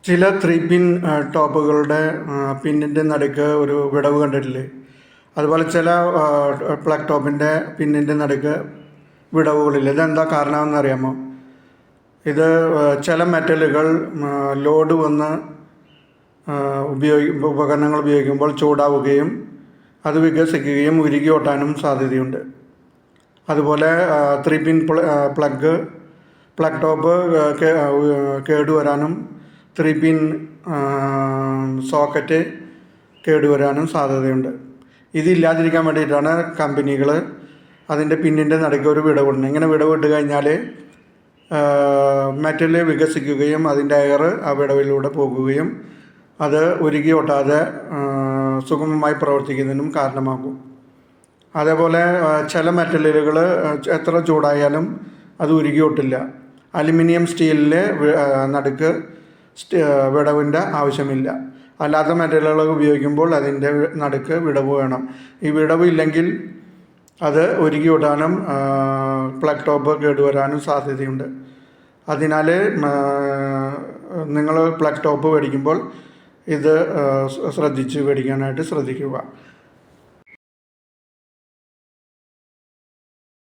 ചില 3 പിൻ ടോപ്പുകളുടെ പിന്നിൻ്റെ നടുക്ക് ഒരു വിടവ് കണ്ടിട്ടില്ലേ? അതുപോലെ ചില പ്ലഗ് ടോപ്പിൻ്റെ പിന്നിൻ്റെ നടുക്ക് വിടവുകളില്ല. ഇതെന്താ കാരണമെന്ന് അറിയാമോ? ഇത് ചില മെറ്റലുകൾ ലോഡ് വന്ന് ഉപകരണങ്ങൾ ഉപയോഗിക്കുമ്പോൾ ചൂടാവുകയും അത് വികസിക്കുകയും ഉരുകി ഒട്ടാനും സാധ്യതയുണ്ട്. അതുപോലെ 3 പിൻ പ്ലഗ് ടോപ്പ് കേടുവരാനും 3 പിൻ സോക്കറ്റ് കേടുവരാനും സാധ്യതയുണ്ട്. ഇതില്ലാതിരിക്കാൻ വേണ്ടിയിട്ടാണ് കമ്പനികൾ അതിൻ്റെ പിന്നിൻ്റെ നടുക്ക് ഒരു വിടവിടുന്നത്. ഇങ്ങനെ വിടവിട്ട് കഴിഞ്ഞാൽ മെറ്റൽ വികസിക്കുകയും അതിൻ്റെ എയർ ആ വിടവിലൂടെ പോകുകയും അത് ഉരുകി ഒട്ടാതെ സുഗമമായി പ്രവർത്തിക്കുന്നതിനും കാരണമാകും. അതേപോലെ ചില മെറ്റലുകൾ എത്ര ചൂടായാലും അത് ഉരുകി ഒട്ടില്ല. അലുമിനിയം സ്റ്റീലിലെ നടുക്ക് വിടവിൻ്റെ ആവശ്യമില്ല. അല്ലാത്ത മെറ്റലുകൾ ഉപയോഗിക്കുമ്പോൾ അതിൻ്റെ നടുക്ക് വിടവ് വേണം. ഈ വിടവ് ഇല്ലെങ്കിൽ അത് ഉരുകി ഒട്ടാനും പ്ലഗ് ടോപ്പ് കേടുവരാനും സാധ്യതയുണ്ട്. അതിനാൽ നിങ്ങൾ പ്ലഗ് ടോപ്പ് മേടിക്കുമ്പോൾ ഇത് ശ്രദ്ധിച്ച് മേടിക്കാനായിട്ട് ശ്രദ്ധിക്കുക.